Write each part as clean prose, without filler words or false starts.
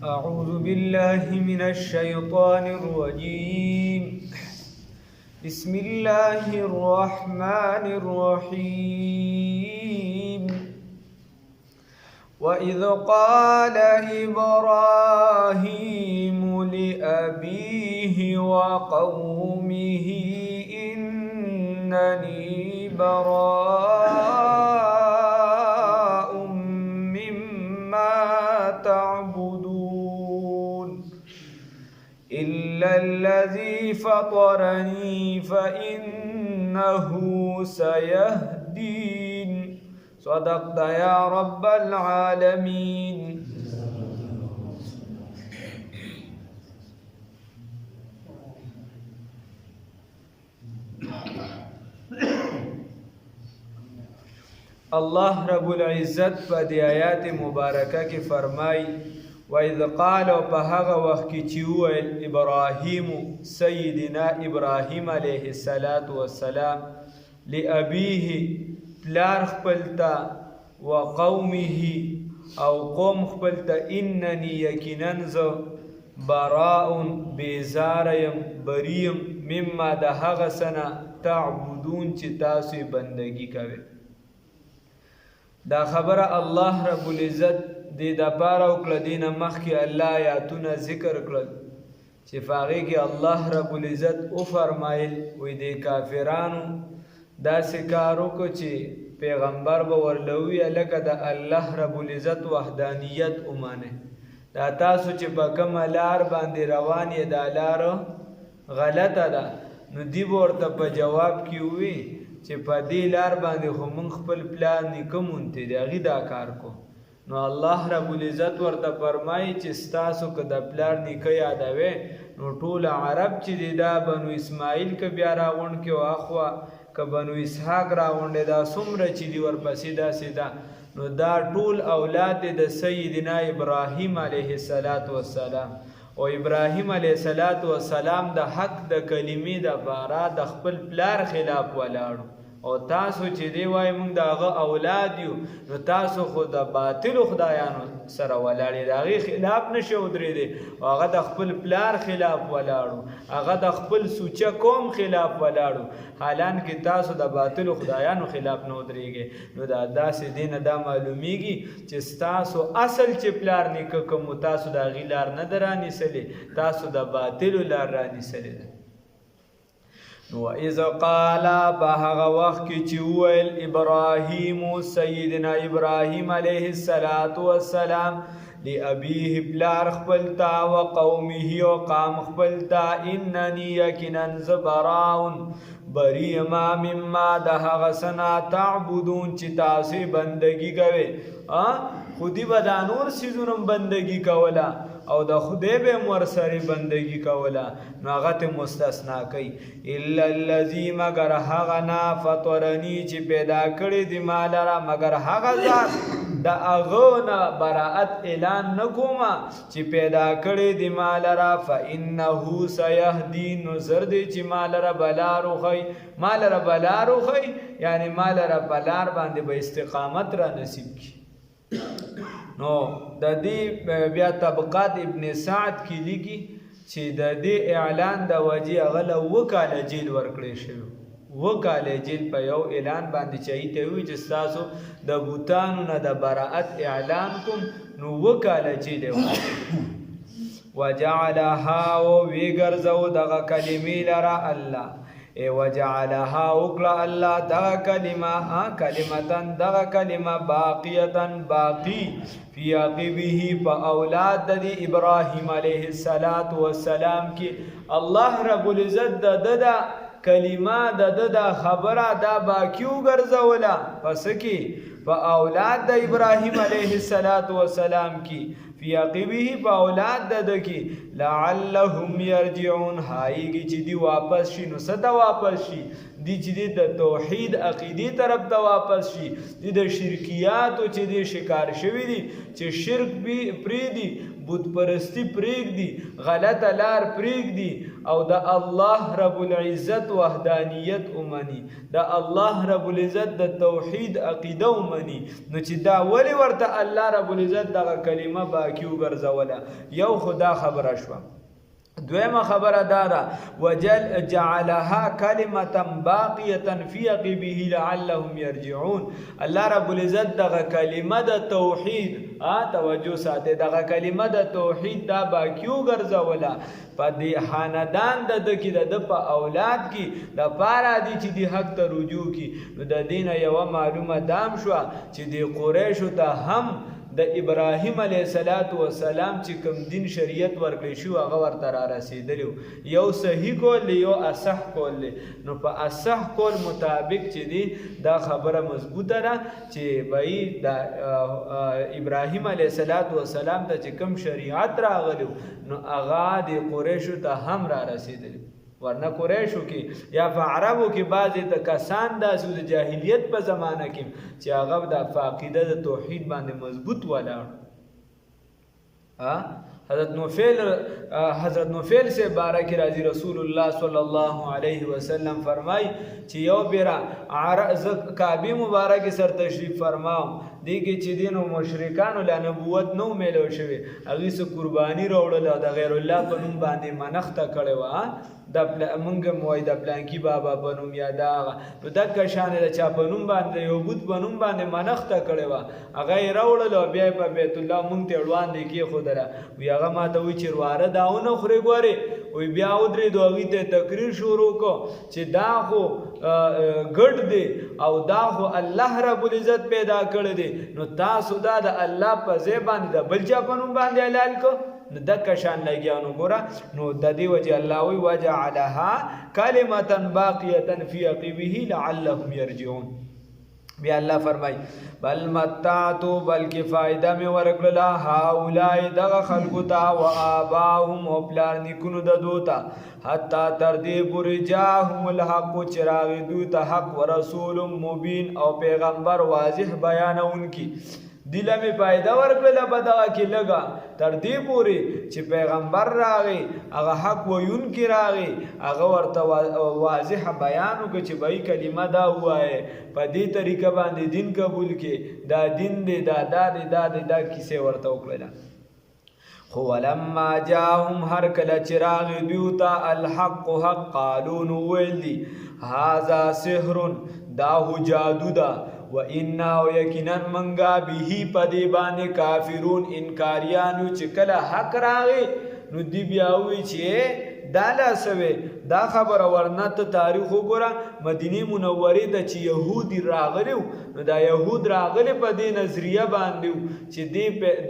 أعوذ بالله من الشيطان الرجيم. بسم الله الرحمن الرحيم. وإذ قال إبراهيم لأبيه وقومه إنني براء مما تعبدون إلا الذي فطرني فإنه سيهدين. صدقت يا رب العالمين. الله رب العزت په دې آیات مبارکه کې فرمای وَإِذْ قَالَ وَپَهَغَ وَخْ کی چیوئل ابراهیم سیدنا ابراهیم علیه السلام لأبیه پلار خپلتا وقومه او قوم خپلتا اننی یقینن زو براء بیزاریم بریم مما د هغه سنه تعبدون چې تاسو بندگی کوي. دا خبره الله رب العزت دې د پاره وکړه دینه مخکې الله آیاتونه ذکر کړل چې فاغې کې الله رب العزت او فرمایل وې د کافرانو داسې کار وکړو چې پیغمبر به ورلوي لکه د الله رب العزت وحدانیت ومانه. دا تاسو چې په کومه لار باندې روان یې دا لار غلطه ده نو دی به ورته په جواب کې ووي چې په دې لار باندې خو موږ خپل پلان نیکه مونته د هغې دا کار کو. نو الله رب العزت ورته فرمایي چې ستاسو که د پلار نیکه یادوي نو ټول عرب چې دی دا بنو اسماعیل که بیا راغونډ کې او اخوا که بنو اسحاق راغونډې دا څومره چې دی ورپسې داسې ده نو دا ټول اولاد د سیدنا ابراهیم علیه السلام او ابراهیم علیه السلام د حق د کلمې د باره د خپل پلار خلاف ولاړو او تاسو چې دی وای موږ د هغه اولاد یو نو تاسو خو د باطلو خدایانو سره ولاړې د هغې خلاف نشئ ودرېدی او هغه د خپل پلار خلاف ولاړو هغه د خپل سوچه قوم خلاف ولاړو حالانکه تاسو د باطلو خدایانو خلاف نه ودرېږئ. نو دا داسې دی نه دا معلومیږي چې ستاسو اصل چې پلار نیکه کوم تاسو د هغې لار نه ده رانیسلې تاسو د باطلو لار رانیسلې ده. نو اذا قال بهغه وخت کې چې وویل ابراهیم سیدنا ابراهیم علیه السلام لابیه پلار خپلتا و قومه او قام خپلتا اننی یقینا ز براء بریما مما د هغه سنا تعبدون چې تاسو بندگی کوئ. خودی به دا نور سیزونم بندگی کوله او د خدای به مور سره بندگی کوله نو هغه ته مستثنا کوي الا الذی مگر هغه نا فطرنی چې پیدا کړی دی مال را مگر هغه ذات د هغه نه براءت اعلان نکوما چې پیدا کړی دی مال را فانه سیهدین نو زرد چې مال را بلارو خی یعنی مال را بلار باندې به استقامت را نصیب کی. نو د دې بیا طبقات ابن سعد کې لیکي چې د دې اعلان د وجې هغه له 2 کاله جیل ورکړی شوی 2 کاله جیل په یو اعلان باندې چې ته وي چې ستاسو د بوتانو نه د براءت اعلان کوم نو 2 کاله جیل وجعلها ویګرځو دغه کلمې لره الله وجعلها وکړه الله دغه کلمتن دغه کلمه باقیتن باقی فی عقبه په اولاد د ابراهیم علیه السلام کې الله رب العزت د کلمه د خبره دا باقی وګرځوله پس کې په اولاد د ابراهیم علیه السلام کې فی عقبه په اولاد د کې لعلهم یرجعون هایږي چې دی واپس شي نو څه ته واپس شي دی چې د توحید عقیدی طرف ته واپس شي، دی د شرکیاتو چې دی شکار شوي دي، چې شرک پرېږدي، بت پرستی پرېږدي، غلطه لار پرېږدي او د الله رب العزت وحدانیت ومني، د الله رب العزت د توحید عقیده ومني. نو چې دا ولې ورته الله رب العزت دغه کلمه باقي وګرځوله؟ یو خدا خبره شوه. دویمه خبره داره وجعلها کلمة باقیة فی عقبه لعلهم یرجعون. الله رب العزت دغه کلمه د توحید توجه ساته، دغه کلمه د توحید دا باقی وګرځوله په دې خاندان د کې د په اولاد کې د پاره دي چې د حق ته رجوع کی. نو د دینه یو معلومه دام شو چې د قریشو ته هم د ابراهیم علیه السلام چې کوم دین شریعت ورکړی شو هغه ورته را رسیدلی، یو صحیح کول یو اصح کول. نو په اصح کول مطابق چې دی دا خبره مضبوطه ده چې بای د ابراهیم علیه السلام ته چې کوم شریعت راغلی نو هغه د قریشو ته هم را رسیدلی. ورنه قریشو کې یا په عربو کې بعضې د کسان داسې د جاهلیت په زمانه کې چې هغه د عقیده د توحید باندې مضبوط ولاړ. حضرت نوفیل سے بارک راضی رسول الله صلی الله علیه وسلم فرمای چې یو بیره کعبه مبارک سر تشریف فرماو دی کې چې دینو مشرکانو له نبوت نو میلو شوی، هغه سه قربانی راوړل او د غیر الله په نوم باندې منښت کړي و د مونږ موای د پلانکی بابا په نوم یادا نو د کشان د چا په نوم باندې یو بوت په نوم باندې منښت کړي و هغه راوړل او بیا په بیت الله مونږ ته وړاندې کې خدای وی هغه ماته وی چې واره داونه خوري ګوري وی بیا ودرې دوغې ته تقریر شروع کو چې دا خو ګډ دی او دا خو الله رب العزت پیدا کړی دی، نو تاسو دا د الله په ځای باندې د بل چا په نوم باندې حلال کو نو د کشان لګیانو ګوره. نو د دې وجه الله وی وجعلها کلمة باقیة فی عقبه لعلهم یرجعون. بیا الله فرمای بل متعتو بلکې فائدہ می ورکړه هؤلاء دغه خلقو ته و آباهم او پلار نیکونو د دوتا حتی تر دې پورې جاءهم الحق چراغ دوت حق ورسول مبین او پیغمبر واضح بیانونکي. دله می فائدہ ورکړه بدغه کې لګا تر دې پورې چې پیغمبر راغی هغه حق ویونکي راغی هغه ورته واضح بیان وکړي چې بای کلمه دا وایي په دې طریقه باندې دین قبول کې دا دین دی دا کیسه ورته وکړه. خو ولما جاءهم هر کله چراغ دیوتا الحق حق قالوا ویل دی هذا سحر دا جادو دا و انا یقینا منگا به پدی باندې کافرون انکاریانو چې کله حق راغی نو دی بیا وی چې دا لاسوي دا خبره ورنه ته تاریخ وګوره مدینه منوره ته چې يهودي راغلیو نو دا يهود راغلی په دې نظریه باندې چې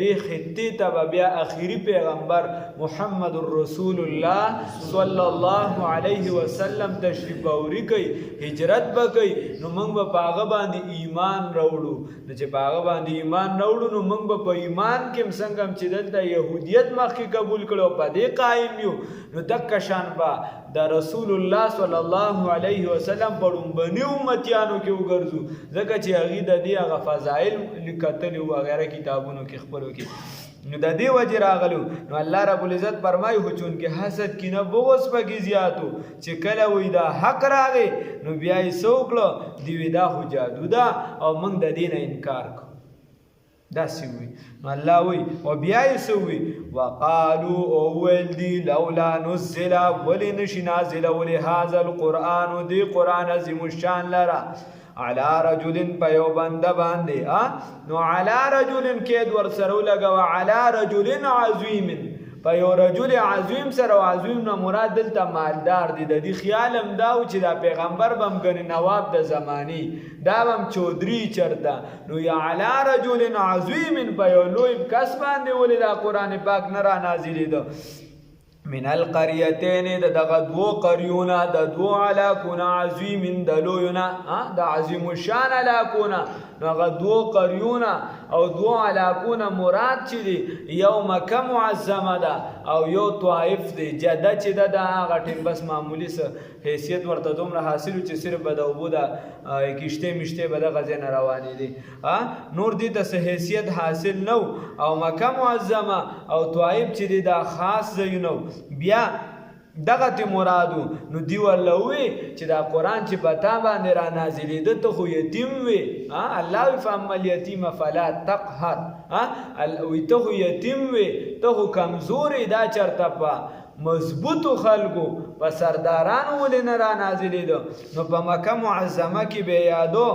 دې خطې ته بیا اخیری پیغمبر محمد رسول الله صلی الله علیه وسلم تشریف اوري کوي هجرت وکړي نو موږ به پاغه باندې ایمان راوړو. نو چې پاغه باندې ایمان راوړو نو موږ به په ایمان کې څنګه چې دلته يهودیت مخکې قبول کړو په دې قائم یو نو کشان با د رسول الله صلی الله علیه وسلم پړومبني امتیانو کې وګرځو ځکه چې هغه د دې هغه فضایل لیکتل او غیره کتابونو کې خبرو کې نو د دې وجه راغلو. نو الله رب العزت فرمایي هو چون کې حسد کینه بغض پکې زیاتو چې کله وې دا حق راغی نو بیا یې سوکړو دی وې دا خو جادو دا او موږ د دې نه انکار کو دا سوي. نو الله وی او بیا یې سوي وقالو او ول دی لولا نزل ولي نشي نازل ولي هذا القران دی قران عظیم الشان لرا على رجل پیو بنده باندې نو على رجل کې ور سره لګا على رجل عظیم په یو رجل عظیم سره او عظیم نه مراد دلته مالدار دی. د دې خیال هم دا و چې دا پیغمبر بم غنی نواب د زمانی دا بم چودري چرته نو یا علی رجل عظیم په یو لوی کس باندې ولې دا قران پاک نه را نازلې ده من القريتين دغه دو قريونه د دو علاقونه عظیم دلوینا د عظیم الشان علاقونه نو هغه دوو قریونه او دوو علاقونه مراد چې دي یو مکه معظمه ده او یو طائف دی. جده چې ده د هغه ټیم بس معمولي څه حیثیت ورته دومره حاصل و چې صرف به د اوبو د کشتۍ مشتۍ به دغه ځای نه روانې دي، نور دې ته څه حیثیت حاصل نه او مکه معظمه او طائف چې دی دا خاص ځایونه بیا دغه ته مرادو. نو دی ورله ووی چې دا قرآن چې په تا باندې را نازلېده ته خو یتیم وې، الله وی فاما الیتیم فلا تقهر، وی ته خو یتیم وې، ته خو کمزورې، دا چرته په مضبوطو خلکو په سردارانو ولې نه را نازلېده. نو په مکه معظمه کې به یادو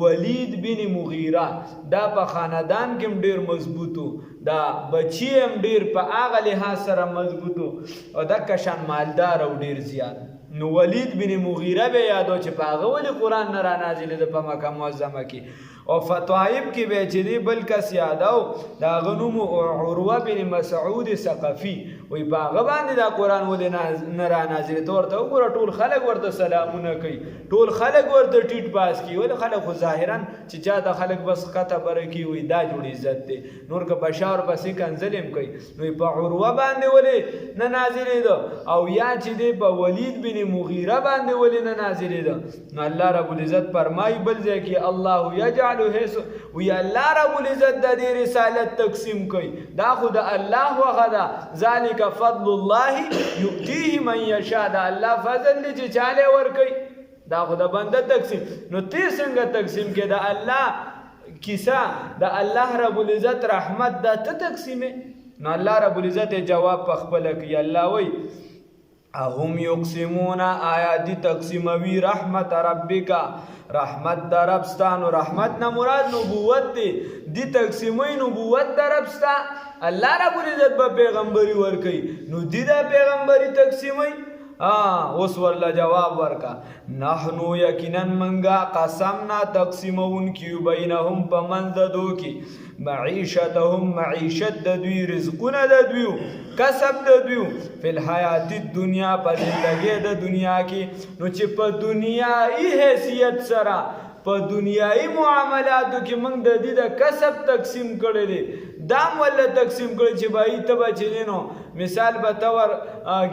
ولید بن مغیره، دا په خاندان کې هم ډېر مضبوطو، دا بچی هم ډېر په هغه لحاظ سره مضبوطو او دکه شان مالدار او ډېر زیات. نو ولید بن مغیره به یادو چې په هغه ولې قرآن نه را نازلېده په مکه معظمه کې. او فطائب کې به چې دی بل کس یادو د هغه نوم عروه بن مسعود ثقفي، وایي په هغه باندې دا قرآن ولې نه را نازلېده. ورته وګوره ټول خلک ورته سلامونه کوي، ټول خلک ورته ټیټ پاس کوي، ولې خلک خو ظاهرا چې چا ته خلک بس ښکته بره کوي، وایي دا جوړ عزت دی، نور که بشار پسې کنځل هم کوي. نو په عروه باندې ولې نه نازلېده او یا چې دی په ولید بن مغیره باندې ولې نه نازلېده. نو الله رب العزت فرمایي بل ځای کې الله یجعل وی الله رب العزت د دې رسالت تقسیم کوي، دا خو د الله وغه ده، ذالک فضل الله یؤتیه من یشاء، دا الله فضل دی چې چاله ورکوي، دا خو د بنده تقسیم. نو تی څنګه تقسیم کې د الله کیسه د الله رب العزت رحمت دا ته تقسیمه. نو الله رب العزت جواب په خپل کوي، الله وی اهم یقسمون، آیا دی تقسیموی رحمت ربک، رحمت در ربستان. و رحمت نه مراد نبوت دی، دی تقسیموی نبوت در ربستا، الله رب العزت به پیغمبری ورکی، نو دی دا پیغمبری تقسیموی. اوس ورله جواب ورکا، نحنو یقینا منگا قسمنا تقسیمون کیو بینهم په منځ د دو کې معیشتهم معیشت د دوی، رزقونه د دوی، کسب د دوی، فی الحیات الدنیا په زندګۍ د دنیا کې. نو چې په دنیایي حیثیت سره په دنیایي معاملاتو کې موږ د دې د کسب تقسیم کړی دی، دام ولا تقسیم کړی چې بای ته بچی نو مثال به تور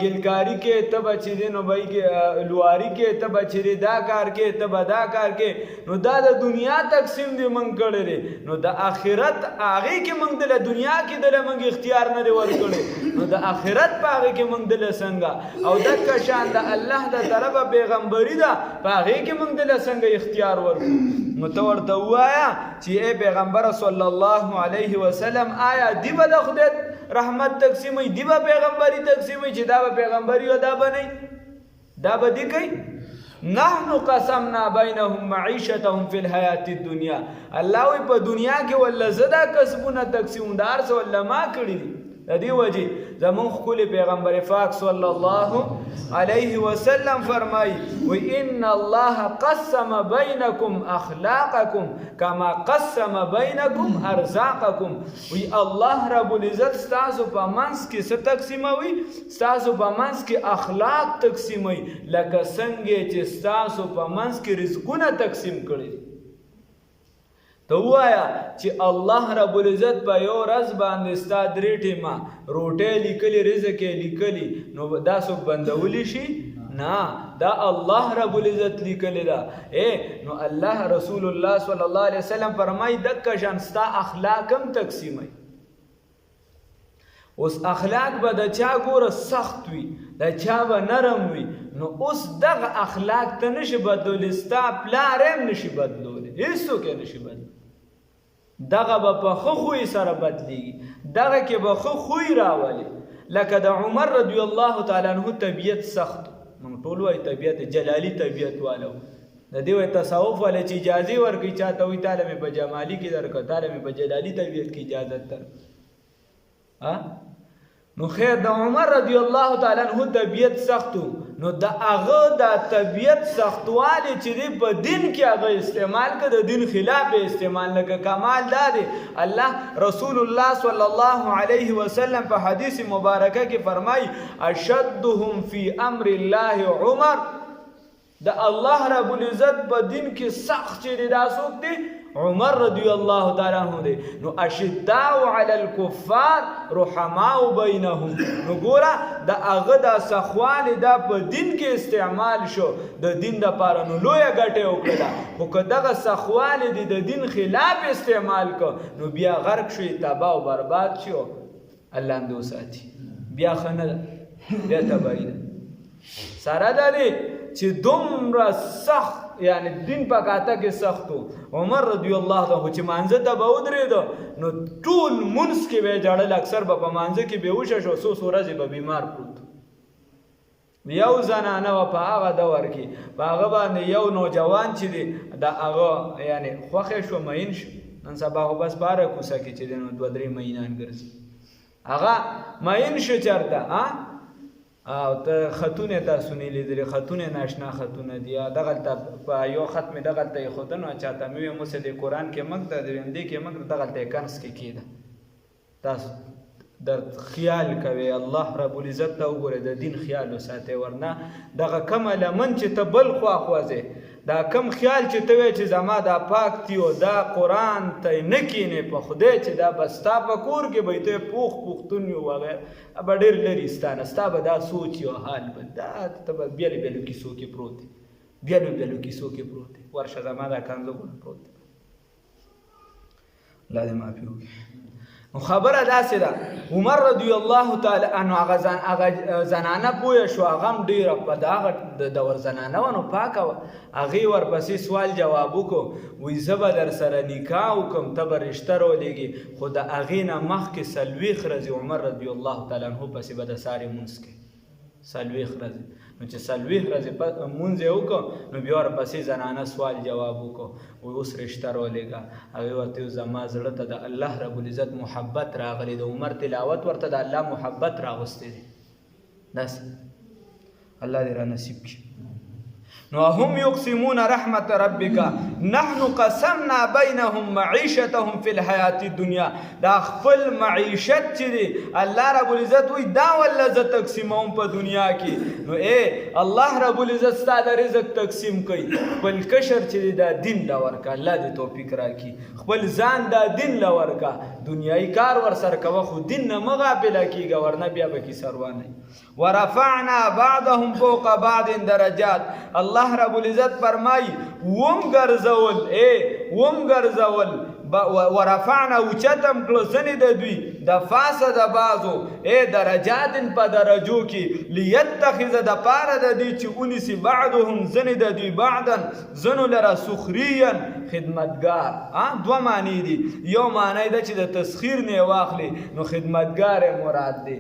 ګلکاری کې ته بچی نو بای کې لواری کې ته بچی دا کار کې ته بدا کار کې. نو دا د دنیا تقسیم دی موږ کړی دی، نو د آخرت هغه کې موږ د دنیا کې د موږ اختیار نه دی ورکړی، نو د آخرت په هغه کې موږ د څنګه او د کشان د الله د طرفه پیغمبري ده په هغه کې موږ د څنګه اختیار ورکړو. نو ته ورته وایا چې ای پیغمبر صلی الله علیه وسلم آیا دی به د خدای رحمت تقسیموي، دی به پیغمبري تقسیموي چې دا به پیغمبري او دا به نه دا به دی کوي. نحنو قسمنا بینهم معیشتهم فی الحیات الدنیا، الله وی په دنیا کې ول زدا کسبونه تقسیم دار سو الله ما کړی دي. د دې وجه زمون خپل پیغمبر پاک صلی الله علیه وسلم فرمای و ان الله قسم بینکم اخلاقکم کما قسم بینکم ارزاقکم. وی الله رب العزت تاسو په منځ کې څه تقسیموي، تاسو په منځ کې اخلاق تقسیموي لکه څنګه چې تاسو په منځ کې رزقونه تقسیم کړي. ته وایا چې الله رب العزت په یو ورځ باندې ستا درې ټیمه روټۍ لیکلي، رزق یې لیکلي، نو دا څوک بندولی شي؟ نه، دا الله رب العزت لیکلی ده. نو الله رسول الله صلی الله علیه وسلم فرمایي دکه شان ستا اخلاق هم تقسیموي. اوس اخلاق به د چا ګوره سخت وي، د چا به نرم وي، نو اوس دغه اخلاق ته نشي بدلولی، ستا پلار هم نشي بدلولی، هیڅوک یې نشي بدلولی. دغه به په ښه خوی سره بدلیږي، دغه کې به ښه خوی راولي. لکه د عمر رضی الله تعالی عنہ طبیعت سخت، موږ ټول وایي طبیعت جلالی طبیعت والو، د دې وایي تصوف والے چې اجازه ورکوي چاته وایي تعالی مې په جمالی کې درکړه، تعالی مې په جلالی طبیعت کې اجازه درکړه. نو خیر د عمر رضی الله تعالی عنہ طبیعت سختو، نو د هغه د طبیعت سختوالی چې په دین کې هغه استعمال کړه، د دین خلاف استعمال نه کړه. کمال دا دی الله رسول الله صلی الله علیه وسلم په حدیث مبارکه کې فرمایي اشدهم فی امر الله عمر، د الله رب العزت په دین کې سخت چې دا څوک دی عمر رضی الله تعالی عنہ دی نو اشداء علی الکفار رحماء بینهم نو ګوره د هغه د سخوالي دا په دین کې استعمال شو د دین دپاره نو لویه ګټه وکړله خو که دغه سخوالي دی د دین خلاف استعمال کو نو بیا غرق شوی تباه او برباد شو الله دې وساتي بیا ښه نه ده بیا تباهي ده سره د دې چې دومره سخت یعنی دین په کاته کې سخت و عمر رضی الله عنه چې مانځه ته به ودرېده نو ټول منځ کې به یې ژړل اکثر به په مانځه کې بېهوشه شو څو ورځې به بیمار پروت یو زنانه وه په هغه دور کې په هغه باندې یو نوجوان چې دی د هغه یعنی خوښې شو مین شو نن سبا خو بس باره کوڅه کې چې دی نو 2-3 مینان ګرځي هغه مین شو چېرته او ته خطونه تاسو نه لیدلې خطونه ناشنا خطونه دي دغلته په یو خط مې دغلته ایښوده نو چاته مې ویل موږ د قرآن کې موږ د دې کې موږ دغلته کنس کې کېده تاسو در خیال کوي الله رب العزت ته وګورئ د دین خیال وساتئ ورنه دغه کومه لمن چې ته بل خوا خوځې دا کم خیال چې ته وایې چې زما دا پاک دی او دا قرآن ته نه کښېنې په خدای چې دا به ستا په کور کې به ته پوخ پوښتون یو وغیره به ډېر لرې ستا نه ستا به دا سوچ یو حال به دا ته به بیلو بیلو کیسو کې پروت دی بیلو بیلو کیسو کې پروت دی ورشه زما دا کنځونه پروت دی الله دې معافي وکړي نو خبره داسې ده عمر رضی الله تعالی عنه هغه زنانه پوه شو هغه هم ډېره په دغه د دور زنانه وه نو پاکه وه هغې ورپسې سوال جواب وکړو وایي زه به در سره نکاح وکړم ته به رشته راولېږې خو د هغې نه مخکې 40 ورځې عمر رضی الله تعالی عنه پسې به د سارې مونځ کوي 40 ورځې نو چې 40 ورځې مونځ یې وکړو نو بیا ورپسې زنانه سوال جواب وکړو وایي اوس رشته راولېږه هغې ورته ویل زما زړه ته د الله رب العزت محبت راغلی د عمر تلاوت ورته د الله محبت راغوستی دی داسې الله دې را نصیب کړي نو هم یقسمون رحمت ربک نحن قسمنا بینهم معیشتهم فی الحیات الدنیا دا خپل معیشت چې دی الله رب العزت وایي دا والله زه تقسیموم په دنیا کې نو الله رب العزت ستا د رزق تقسیم کوي خپل کشر چې دی دا دین له ورکه الله دې توفیق راکړي خپل ځان دا دین له ورکه دنیایي کار ورسره کوه خو دین نه مه غافله کېږه ورنه بیا به کیسه روانه ورفعنا بعضهم فوق بعض درجات الله رب العزت فرمای وم ګرځول ورفعنا اوچتم کړو ځنې د دوی د فاسه د بازو درجات په درجو کې لیتخذ د پاره د دې چې ونیسي بعضهم ځنې د دوی بعضا ځنو لره سخریا خدمتګار دوه معنی دي یو معنی ده چې د تسخیر نه واخلي نو خدمتګار مراد دی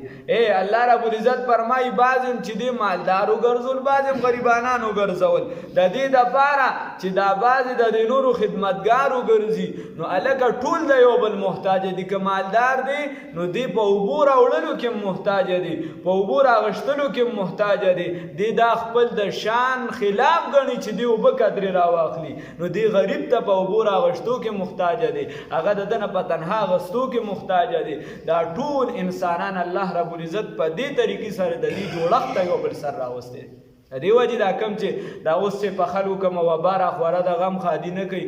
الله رب العزت فرمایي بعضم چې دی مالدار وګرځول بعضم غریبانان وګرځول د دې دپاره چې دا بعضې د دې نورو خدمتګار وګرځي نو هلکه ټول د یو بل محتاج دي که مالدار دی نو دی په اوبو راوړلو کې محتاج دي په اوبو راغشتلو کې محتاج دي دی دا خپل د شان خلاف ګڼي چې دی اوبه قدرې راواخلي نو دی غریب ته په اوبو راغشتو کې محتاج دي هغه د ده نه په تنها اغستو کې محتاج دي دا ټول انسانان الله رب العزت په دې طریقې سره د دې جوړښت ته یو بل سر راوستی د دې وجې دا کم چې دا اوس چې په خلکو کومه وبا راخوره د غم خادي نه کوي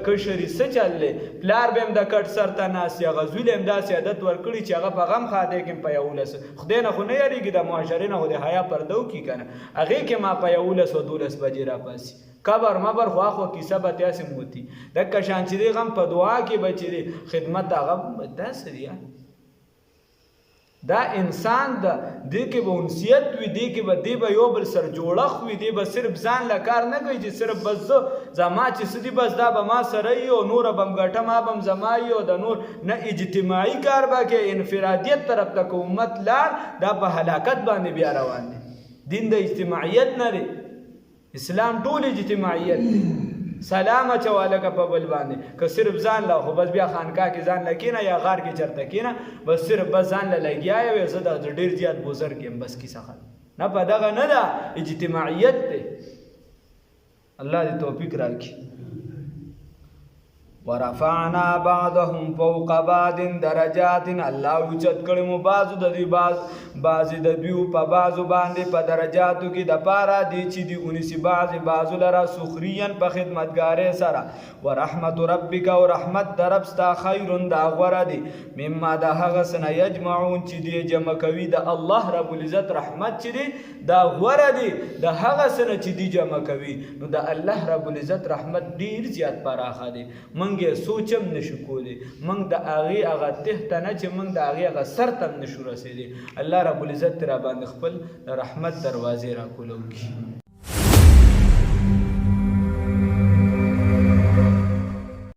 کشري څه چل دی پلار به هم د کټ سر ته ناست هغه زوی له هم داسې عادت ورکړي چې هغه په غم خادی کې په 11 خدای نه خو نه یارېږي د معاشرې نه خو د حیا پرده وکړي که نه هغې کې ما په 11 و 12 بجې راپاسي قبر مبر خو اخو کیسه به تاسې موتی دکه شان چې دی غم په دعا کې به چې دی خدمت هغه داسې دی دا انسان دا دی کې به انسیت وي دی کې به دی به یو بل سر جوړښت وي دی به صرف ځان له کار نه کوي چې صرف بس زما چې څه دي بس دا به ما سره وي او نوره به م ګټه ما به م زما وي او د نور نه اجتماعي کار به کوي انفرادیت طرف ته که امت لاړ دا په هلاکت باندې بیا روان دی دین د اجتماعیت نه دی اسلام ټول اجتماعیت دی سلام اچواله که په بل باندې که صرف ځان له خو بس بیا خانقاه کې ځان له کېنه یا غار کې چېرته کېنه بس صرف بس ځان له لګیا یې زه د ډېر زیات بزرګ یم بس کیسه ختم نه په دغه نه ده اجتماعیت دی الله دې توفیق راکړي ورفعنا بعضهم فوق بعض درجات الله اوچت کړي مو بعضو د دې بعضې د دوی په بعضو باندې په درجاتو کې د پاره دی چې دی اونیسي بعضو لره سخریا په خدمتګارۍ سره ورحمت ربک او رحمت د رب ستا خیر دا غوره دی مما د هغه څه نه یجمعون چې دی جمع کوي د الله رب العزت رحمت چې دی دا غوره دی د هغه څه نه چې دی جمع کوي نو د الله رب العزت رحمت ډیر زیات پراخه دی منګ سوچم نشو کولی منګ د هغې هغه تحته نه چې منګ د هغې هغه سر ته نشو رسېدی الله رب العزت را باندې خپل رحمت دروازې را کولو کړي